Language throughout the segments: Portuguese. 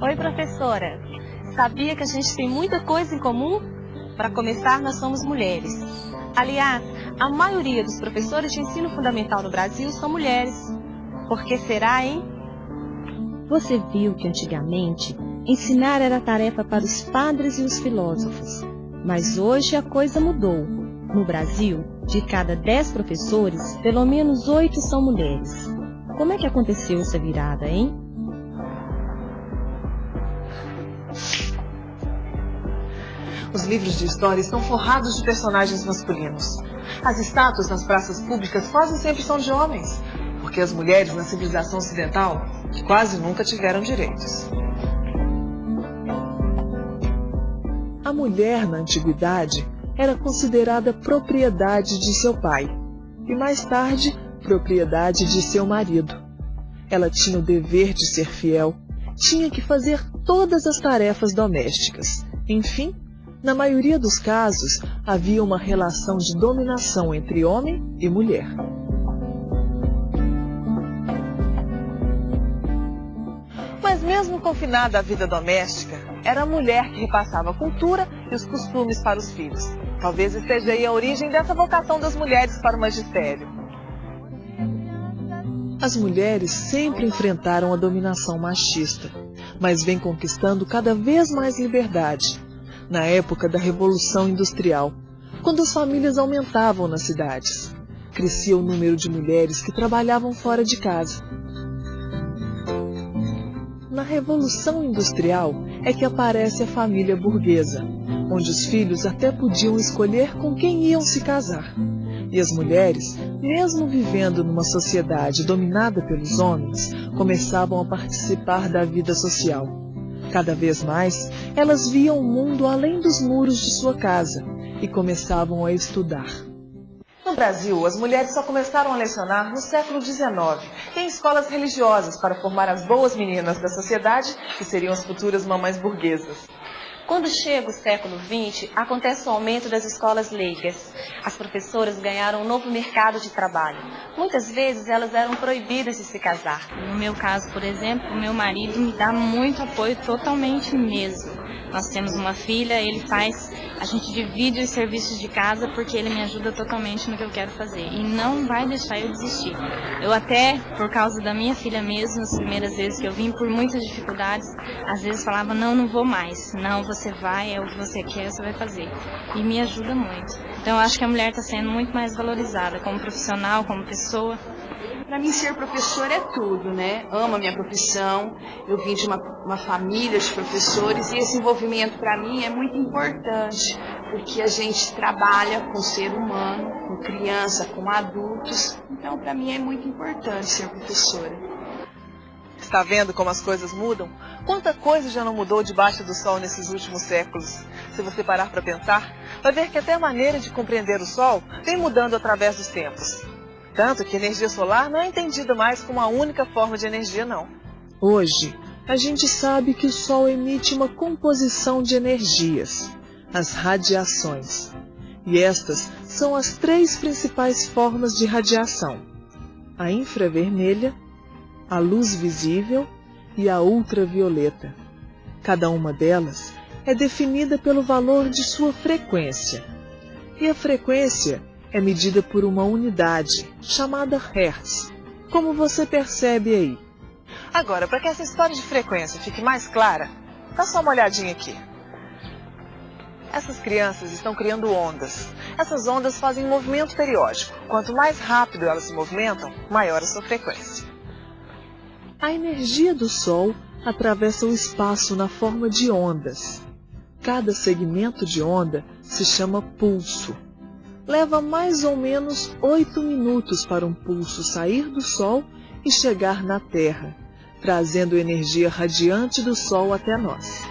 Oi, professora. Sabia que a gente tem muita coisa em comum? Para começar, nós somos mulheres. Aliás, a maioria dos professores de ensino fundamental no Brasil são mulheres. Por que será, hein? Você viu que antigamente ensinar era tarefa para os padres e os filósofos. Mas hoje a coisa mudou. No Brasil, de cada 10 professores, pelo menos 8 são mulheres. Como é que aconteceu essa virada, hein? Os livros de história estão forrados de personagens masculinos. As estátuas nas praças públicas quase sempre são de homens, porque as mulheres na civilização ocidental quase nunca tiveram direitos. A mulher na antiguidade era considerada propriedade de seu pai e mais tarde propriedade de seu marido. Ela tinha o dever de ser fiel, tinha que fazer todas as tarefas domésticas. Enfim, na maioria dos casos, havia uma relação de dominação entre homem e mulher. Mas mesmo confinada à vida doméstica, era a mulher que repassava a cultura e os costumes para os filhos. Talvez esteja aí a origem dessa vocação das mulheres para o magistério. As mulheres sempre enfrentaram a dominação machista, mas vêm conquistando cada vez mais liberdade. Na época da Revolução Industrial, quando as famílias aumentavam nas cidades, crescia o número de mulheres que trabalhavam fora de casa. Na Revolução Industrial é que aparece a família burguesa, onde os filhos até podiam escolher com quem iam se casar. E as mulheres, mesmo vivendo numa sociedade dominada pelos homens, começavam a participar da vida social. Cada vez mais, elas viam o mundo além dos muros de sua casa e começavam a estudar. No Brasil, as mulheres só começaram a lecionar no século XIX, em escolas religiosas para formar as boas meninas da sociedade, que seriam as futuras mamães burguesas. Quando chega o século XX, acontece o aumento das escolas leigas. As professoras ganharam um novo mercado de trabalho. Muitas vezes elas eram proibidas de se casar. No meu caso, por exemplo, o meu marido me dá muito apoio, totalmente mesmo. Nós temos uma filha, a gente divide os serviços de casa porque ele me ajuda totalmente no que eu quero fazer. E não vai deixar eu desistir. Eu até, por causa da minha filha mesmo, as primeiras vezes que eu vim, por muitas dificuldades, às vezes falava, não vou mais. Não, você vai, é o que você quer, você vai fazer. E me ajuda muito. Então eu acho que a mulher está sendo muito mais valorizada como profissional, como pessoa. Para mim, ser professora é tudo, né? Amo a minha profissão, eu vim de uma família de professores e esse envolvimento para mim é muito importante, porque a gente trabalha com o ser humano, com criança, com adultos, então para mim é muito importante ser professora. Está vendo como as coisas mudam? Quanta coisa já não mudou debaixo do sol nesses últimos séculos? Se você parar para pensar, vai ver que até a maneira de compreender o sol vem mudando através dos tempos. Tanto que a energia solar não é entendida mais como a única forma de energia, não. Hoje, a gente sabe que o Sol emite uma composição de energias, as radiações. E estas são as 3 principais formas de radiação: a infravermelha, a luz visível e a ultravioleta. Cada uma delas é definida pelo valor de sua frequência. E a frequência é medida por uma unidade, chamada Hertz, como você percebe aí. Agora, para que essa história de frequência fique mais clara, dá só uma olhadinha aqui. Essas crianças estão criando ondas. Essas ondas fazem um movimento periódico. Quanto mais rápido elas se movimentam, maior a sua frequência. A energia do Sol atravessa o espaço na forma de ondas. Cada segmento de onda se chama pulso. Leva mais ou menos 8 minutos para um pulso sair do Sol e chegar na Terra, trazendo energia radiante do Sol até nós.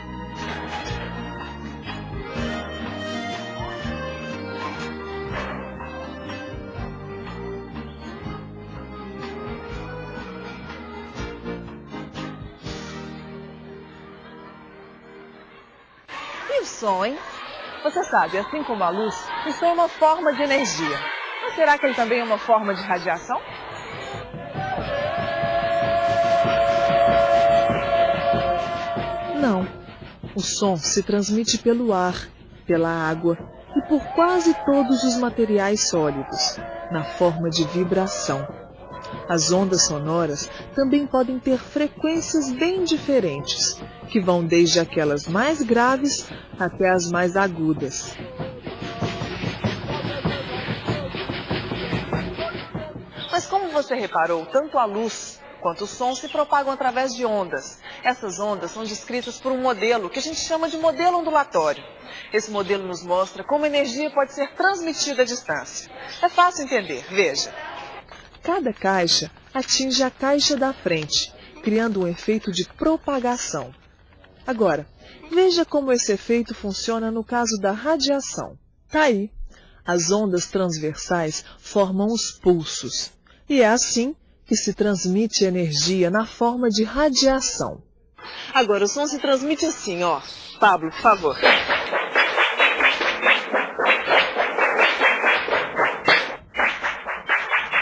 E o som, hein? Você sabe, assim como a luz, o som é uma forma de energia. Mas será que ele também é uma forma de radiação? O som se transmite pelo ar, pela água e por quase todos os materiais sólidos, na forma de vibração. As ondas sonoras também podem ter frequências bem diferentes, que vão desde aquelas mais graves até as mais agudas. Mas como você reparou, tanto a luz quanto o som se propagam através de ondas. Essas ondas são descritas por um modelo que a gente chama de modelo ondulatório. Esse modelo nos mostra como a energia pode ser transmitida à distância. É fácil entender, veja. Cada caixa atinge a caixa da frente, criando um efeito de propagação. Agora, veja como esse efeito funciona no caso da radiação. Tá aí. As ondas transversais formam os pulsos. E é assim que se transmite energia na forma de radiação. Agora, o som se transmite assim, ó. Pablo, por favor.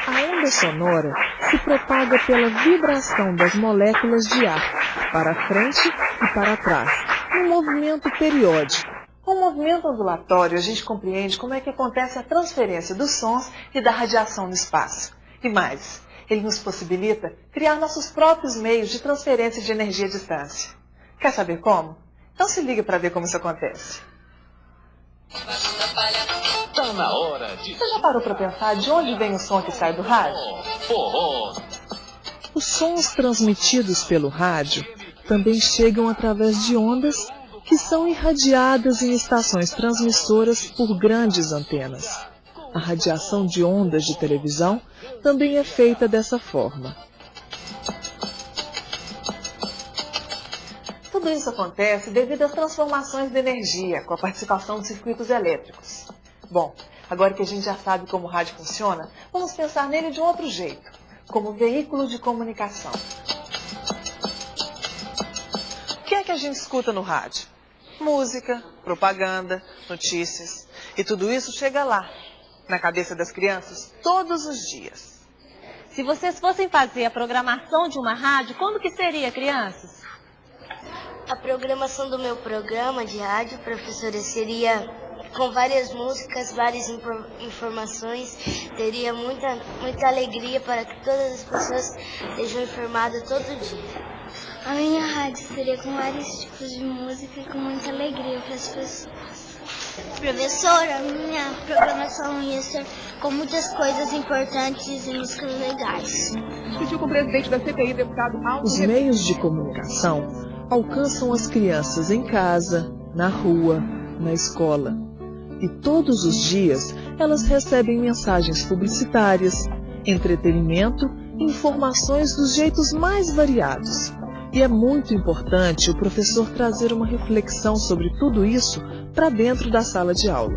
A onda sonora se propaga pela vibração das moléculas de ar, para frente e para trás, num movimento periódico. Com o movimento ondulatório, a gente compreende como é que acontece a transferência dos sons e da radiação no espaço. E mais, ele nos possibilita criar nossos próprios meios de transferência de energia à distância. Quer saber como? Então se liga para ver como isso acontece. Tá na hora de... Você já parou para pensar de onde vem o som que sai do rádio? Os sons transmitidos pelo rádio também chegam através de ondas que são irradiadas em estações transmissoras por grandes antenas. A radiação de ondas de televisão também é feita dessa forma. Tudo isso acontece devido às transformações de energia, com a participação de circuitos elétricos. Bom, agora que a gente já sabe como o rádio funciona, vamos pensar nele de um outro jeito, como veículo de comunicação. O que é que a gente escuta no rádio? Música, propaganda, notícias. E tudo isso chega lá, na cabeça das crianças, todos os dias. Se vocês fossem fazer a programação de uma rádio, como que seria, crianças? A programação do meu programa de rádio, professora, seria com várias músicas, várias informações. Teria muita alegria para que todas as pessoas sejam informadas todo dia. A minha rádio seria com vários tipos de música e com muita alegria para as pessoas. Professora, a minha programação ia ser com muitas coisas importantes e músicas legais. Discutiu com o presidente da CPI, deputado Aldo. Os meios de comunicação alcançam as crianças em casa, na rua, na escola. E todos os dias elas recebem mensagens publicitárias, entretenimento e informações dos jeitos mais variados. E é muito importante o professor trazer uma reflexão sobre tudo isso para dentro da sala de aula.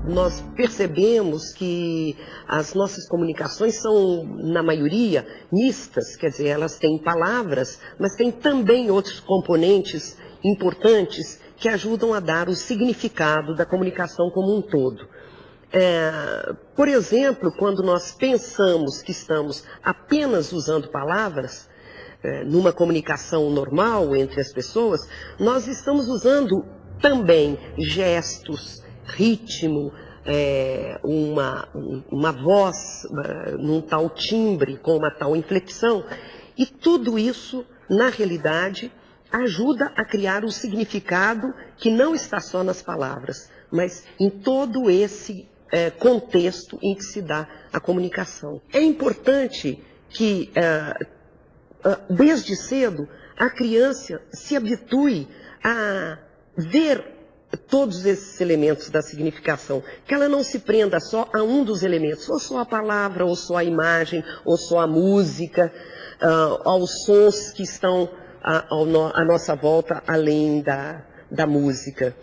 Nós percebemos que as nossas comunicações são, na maioria, mistas, quer dizer, elas têm palavras, mas têm também outros componentes importantes que ajudam a dar o significado da comunicação como um todo. Por exemplo, quando nós pensamos que estamos apenas usando palavras, numa comunicação normal entre as pessoas, nós estamos usando também gestos, ritmo, uma voz num tal timbre, com uma tal inflexão, e tudo isso, na realidade, ajuda a criar um significado que não está só nas palavras, mas em todo esse contexto em que se dá a comunicação. É importante que, desde cedo, a criança se habitue a ver todos esses elementos da significação, que ela não se prenda só a um dos elementos, ou só a palavra, ou só a imagem, ou só a música, aos sons que estão à nossa volta, além da música.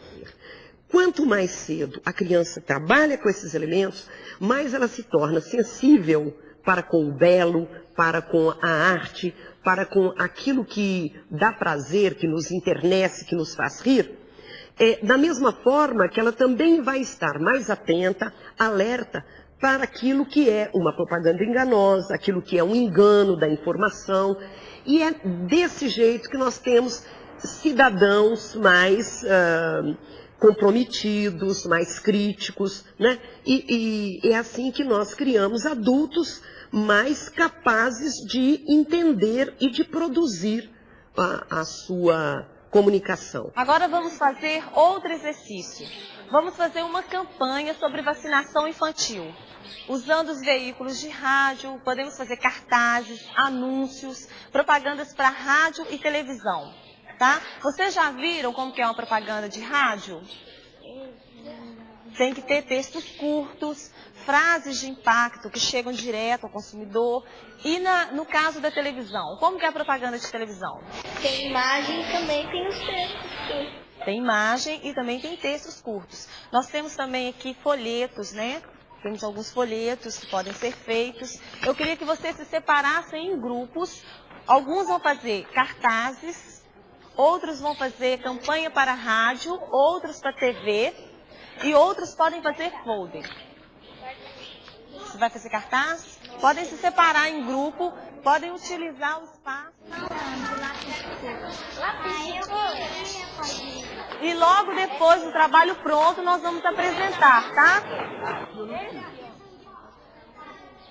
Quanto mais cedo a criança trabalha com esses elementos, mais ela se torna sensível para com o belo, para com a arte, para com aquilo que dá prazer, que nos enternece, que nos faz rir. Da mesma forma que ela também vai estar mais atenta, alerta para aquilo que é uma propaganda enganosa, aquilo que é um engano da informação. E é desse jeito que nós temos cidadãos mais comprometidos, mais críticos, né? E é assim que nós criamos adultos mais capazes de entender e de produzir a sua comunicação. Agora vamos fazer outro exercício. Vamos fazer uma campanha sobre vacinação infantil. Usando os veículos de rádio, podemos fazer cartazes, anúncios, propagandas para rádio e televisão. Tá? Vocês já viram como que é uma propaganda de rádio? Tem que ter textos curtos, frases de impacto que chegam direto ao consumidor. E no caso da televisão, como que é a propaganda de televisão? Tem imagem e também tem os textos. Tem imagem e também tem textos curtos. Nós temos também aqui folhetos, né? Temos alguns folhetos que podem ser feitos. Eu queria que vocês se separassem em grupos. Alguns vão fazer cartazes, outros vão fazer campanha para rádio, outros para TV e outros podem fazer folder. Você vai fazer cartaz? Podem se separar em grupo, podem utilizar o espaço. E logo depois do trabalho pronto, nós vamos apresentar, tá?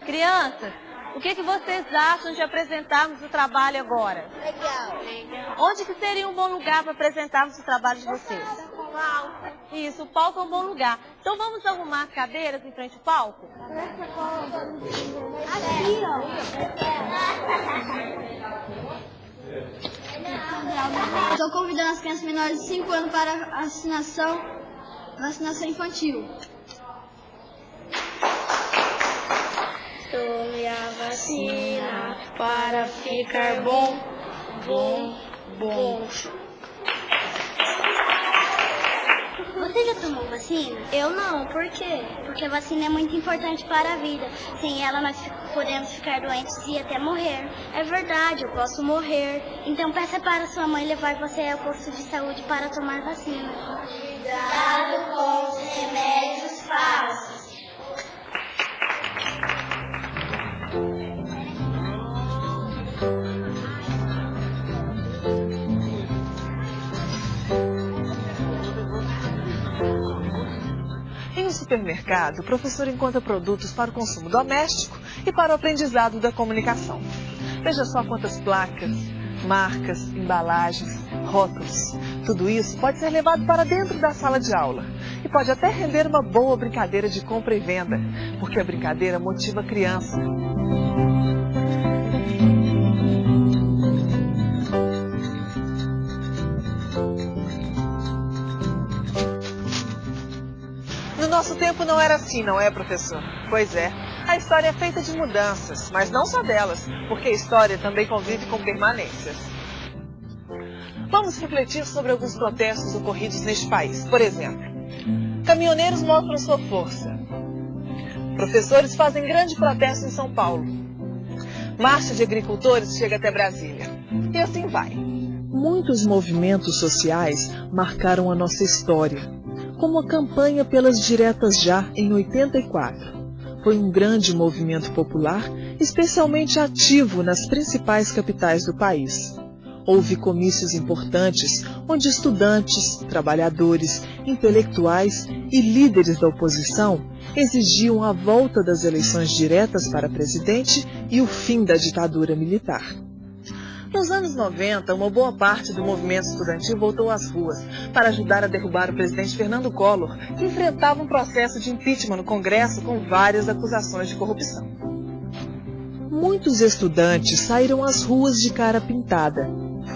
Crianças, o que vocês acham de apresentarmos o trabalho agora? Legal. Onde que seria um bom lugar para apresentarmos o trabalho de vocês? Palco. Isso, o palco é um bom lugar. Então vamos arrumar as cadeiras em frente ao palco? Aqui, ó. Estou convidando as crianças menores de 5 anos para a vacinação infantil. Tome a vacina para ficar bom, bom, bom. Você já tomou vacina? Eu não, por quê? Porque a vacina é muito importante para a vida. Sem ela nós podemos ficar doentes e até morrer. É verdade, eu posso morrer. Então peça para sua mãe levar você ao posto de saúde para tomar vacina. Cuidado com os remédios falsos. Em um supermercado, o professor encontra produtos para o consumo doméstico e para o aprendizado da comunicação. Veja só quantas placas, marcas, embalagens, rótulos. Tudo isso pode ser levado para dentro da sala de aula e pode até render uma boa brincadeira de compra e venda, porque a brincadeira motiva a criança. No nosso tempo não era assim, não é, professor? Pois é. A história é feita de mudanças, mas não só delas, porque a história também convive com permanências. Vamos refletir sobre alguns protestos ocorridos neste país. Por exemplo, caminhoneiros mostram sua força. Professores fazem grande protesto em São Paulo. Marcha de agricultores chega até Brasília. E assim vai. Muitos movimentos sociais marcaram a nossa história, como a campanha pelas diretas já em 84. Foi um grande movimento popular, especialmente ativo nas principais capitais do país. Houve comícios importantes, onde estudantes, trabalhadores, intelectuais e líderes da oposição exigiam a volta das eleições diretas para presidente e o fim da ditadura militar. Nos anos 90, uma boa parte do movimento estudantil voltou às ruas para ajudar a derrubar o presidente Fernando Collor, que enfrentava um processo de impeachment no Congresso com várias acusações de corrupção. Muitos estudantes saíram às ruas de cara pintada.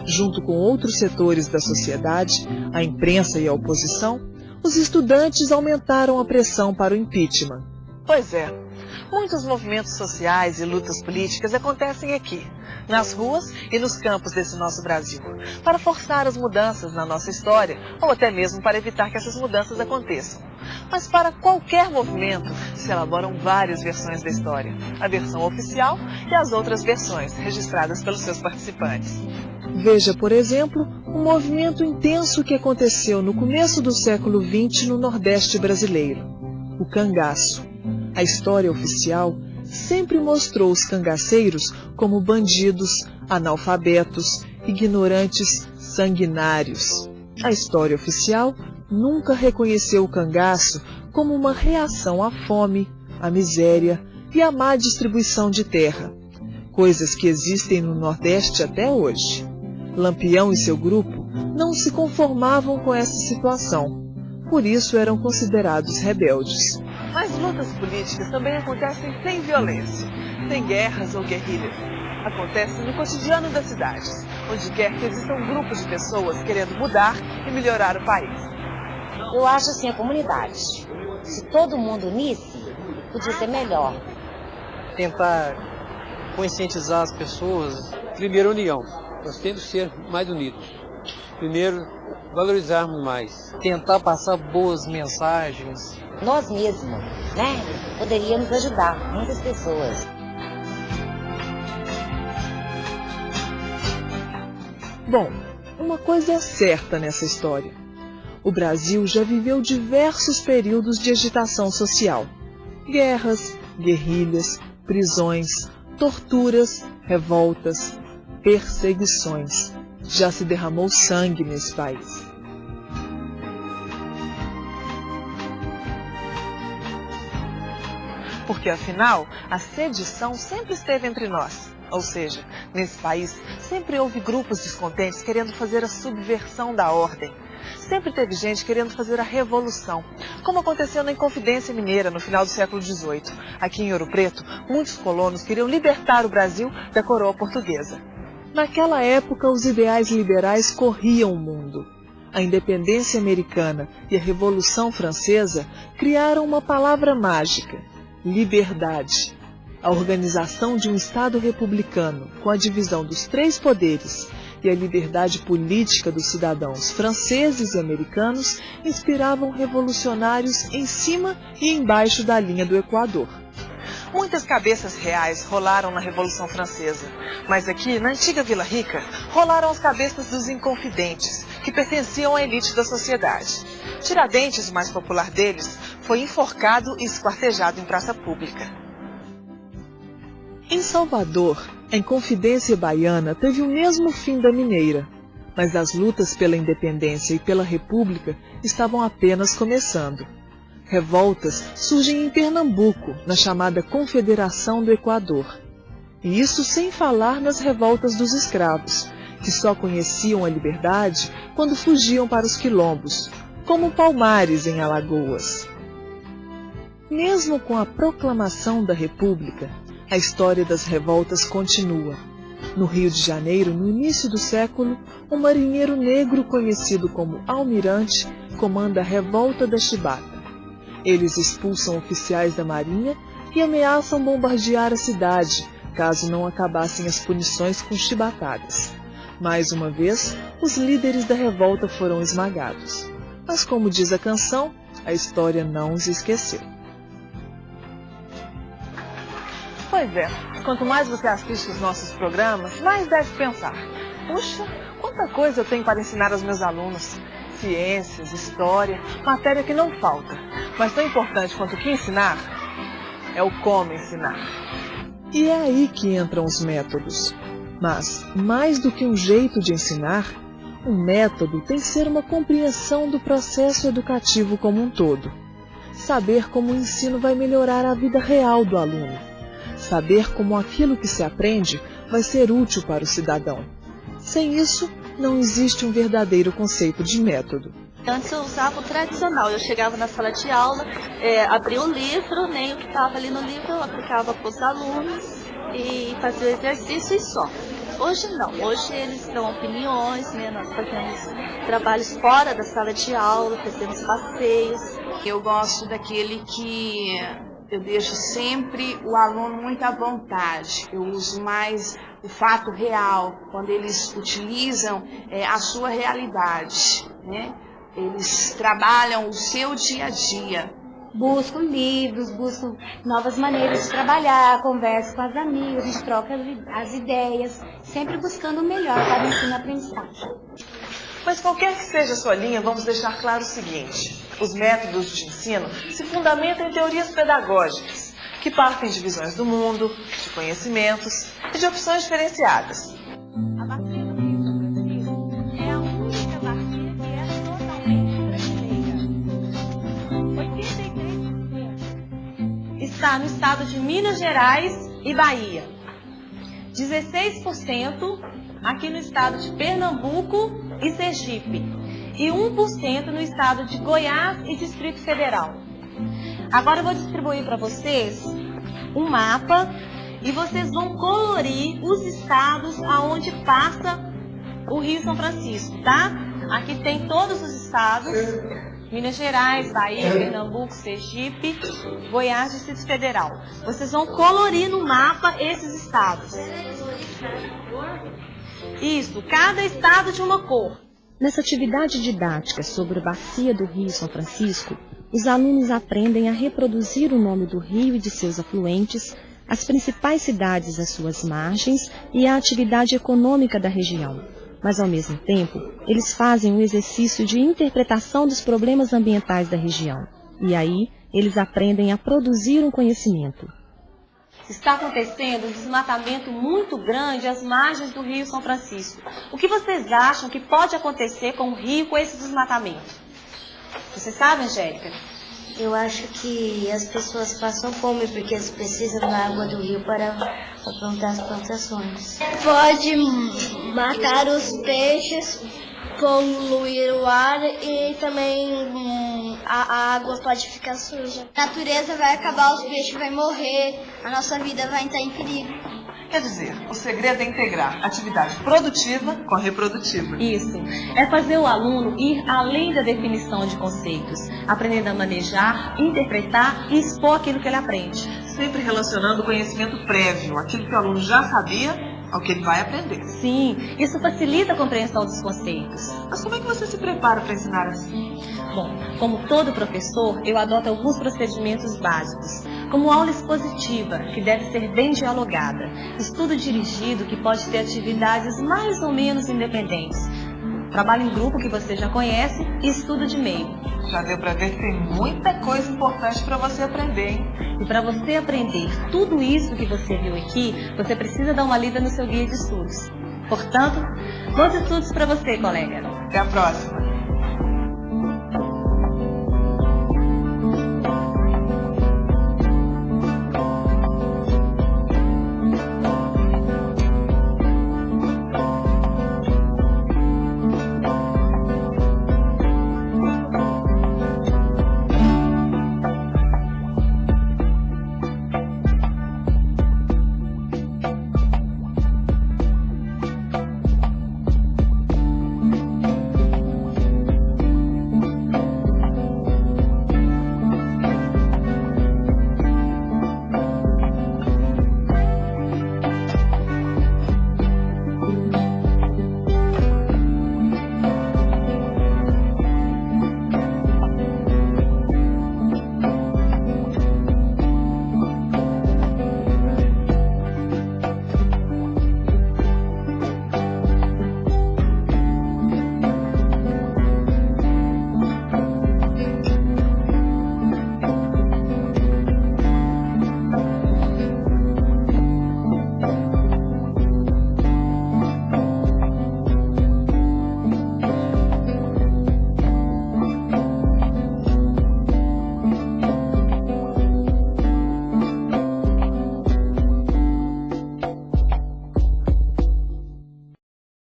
Junto com outros setores da sociedade, a imprensa e a oposição, os estudantes aumentaram a pressão para o impeachment. Pois é, muitos movimentos sociais e lutas políticas acontecem aqui, nas ruas e nos campos desse nosso Brasil, para forçar as mudanças na nossa história, ou até mesmo para evitar que essas mudanças aconteçam. Mas para qualquer movimento se elaboram várias versões da história, a versão oficial e as outras versões, registradas pelos seus participantes. Veja, por exemplo, um movimento intenso que aconteceu no começo do século XX no Nordeste brasileiro, o cangaço. A história oficial sempre mostrou os cangaceiros como bandidos, analfabetos, ignorantes, sanguinários. A história oficial nunca reconheceu o cangaço como uma reação à fome, à miséria e à má distribuição de terra, coisas que existem no Nordeste até hoje. Lampião e seu grupo não se conformavam com essa situação, por isso eram considerados rebeldes. Mas lutas políticas também acontecem sem violência, sem guerras ou guerrilhas. Acontecem no cotidiano das cidades, onde quer que existam grupos de pessoas querendo mudar e melhorar o país. Eu acho assim, a comunidade, se todo mundo unisse, podia ser melhor. Tentar conscientizar as pessoas, primeiro, união. Nós temos que ser mais unidos. Primeiro, valorizarmos mais. Tentar passar boas mensagens. Nós mesmos, né? Poderíamos ajudar muitas pessoas. Bom, uma coisa é certa nessa história. O Brasil já viveu diversos períodos de agitação social. Guerras, guerrilhas, prisões, torturas, revoltas, perseguições. Já se derramou sangue nesse país. Porque, afinal, a sedição sempre esteve entre nós. Ou seja, nesse país, sempre houve grupos descontentes querendo fazer a subversão da ordem. Sempre teve gente querendo fazer a revolução, como aconteceu na Inconfidência Mineira no final do século XVIII. Aqui em Ouro Preto, muitos colonos queriam libertar o Brasil da coroa portuguesa. Naquela época, os ideais liberais corriam o mundo. A independência americana e a Revolução Francesa criaram uma palavra mágica: liberdade. A organização de um Estado republicano, com a divisão dos 3 poderes e a liberdade política dos cidadãos franceses e americanos, inspiravam revolucionários em cima e embaixo da linha do Equador. Muitas cabeças reais rolaram na Revolução Francesa, mas aqui, na antiga Vila Rica, rolaram as cabeças dos inconfidentes, que pertenciam à elite da sociedade. Tiradentes, o mais popular deles, foi enforcado e esquartejado em praça pública. Em Salvador, a Inconfidência Baiana teve o mesmo fim da Mineira, mas as lutas pela independência e pela República estavam apenas começando. Revoltas surgem em Pernambuco, na chamada Confederação do Equador. E isso sem falar nas revoltas dos escravos, que só conheciam a liberdade quando fugiam para os quilombos, como Palmares, em Alagoas. Mesmo com a proclamação da República, a história das revoltas continua. No Rio de Janeiro, no início do século, um marinheiro negro conhecido como Almirante comanda a Revolta da Chibata. Eles expulsam oficiais da Marinha e ameaçam bombardear a cidade, caso não acabassem as punições com chibatadas. Mais uma vez, os líderes da revolta foram esmagados. Mas como diz a canção, a história não os esqueceu. Pois é, quanto mais você assiste os nossos programas, mais deve pensar: puxa, quanta coisa eu tenho para ensinar aos meus alunos. Ciências, história, matéria que não falta. Mas tão importante quanto o que ensinar é o como ensinar. E é aí que entram os métodos. Mas, mais do que um jeito de ensinar, um método tem que ser uma compreensão do processo educativo como um todo. Saber como o ensino vai melhorar a vida real do aluno. Saber como aquilo que se aprende vai ser útil para o cidadão. Sem isso, não existe um verdadeiro conceito de método. Antes eu usava o tradicional, eu chegava na sala de aula, abria o livro, nem o que estava ali no livro eu aplicava para os alunos e fazia o exercício e só. Hoje não, hoje eles dão opiniões, né? Nós fazemos trabalhos fora da sala de aula, fazemos passeios. Eu gosto daquele que eu deixo sempre o aluno muito à vontade. Eu uso mais o fato real, quando eles utilizam a sua realidade, né? Eles trabalham o seu dia a dia. Buscam livros, buscam novas maneiras de trabalhar, conversa com as amigas, a gente troca as ideias, sempre buscando o melhor para o ensino-aprendizagem. Mas qualquer que seja a sua linha, vamos deixar claro o seguinte: os métodos de ensino se fundamentam em teorias pedagógicas. que partem de visões do mundo, de conhecimentos e de opções diferenciadas. A bacia do Rio São Francisco é a única bacia que é totalmente brasileira. 83% está no estado de Minas Gerais e Bahia. 16% aqui no estado de Pernambuco e Sergipe. E 1% no estado de Goiás e Distrito Federal. Agora eu vou distribuir para vocês um mapa e vocês vão colorir os estados aonde passa o Rio São Francisco, tá? Aqui tem todos os estados: Minas Gerais, Bahia, Pernambuco, Sergipe, Goiás e Distrito Federal. Vocês vão colorir no mapa esses estados. Isso, cada estado de uma cor. Nessa atividade didática sobre a bacia do Rio São Francisco, os alunos aprendem a reproduzir o nome do rio e de seus afluentes, as principais cidades às suas margens e a atividade econômica da região. Mas, ao mesmo tempo, eles fazem um exercício de interpretação dos problemas ambientais da região. E aí, eles aprendem a produzir um conhecimento. Está acontecendo um desmatamento muito grande às margens do Rio São Francisco. O que vocês acham que pode acontecer com o rio com esse desmatamento? Você sabe, Angélica? Eu acho que as pessoas passam fome porque eles precisam da água do rio para plantar as plantações. Pode matar os peixes, poluir o ar e também a água pode ficar suja. A natureza vai acabar, os peixes vão morrer, a nossa vida vai estar em perigo. Quer dizer, o segredo é integrar atividade produtiva com a reprodutiva. Isso. É fazer o aluno ir além da definição de conceitos, aprendendo a manejar, interpretar e expor aquilo que ele aprende. Sempre relacionando o conhecimento prévio, aquilo que o aluno já sabia, ao que ele vai aprender. Sim, isso facilita a compreensão dos conceitos. Mas como é que você se prepara para ensinar assim? Bom, como todo professor, eu adoto alguns procedimentos básicos, como aula expositiva, que deve ser bem dialogada, estudo dirigido, que pode ter atividades mais ou menos independentes, trabalho em grupo, que você já conhece, e estudo de meio. Já deu para ver que tem muita coisa importante para você aprender, hein? E para você aprender tudo isso que você viu aqui, você precisa dar uma lida no seu guia de estudos. Portanto, bons estudos para você, colega. Até a próxima.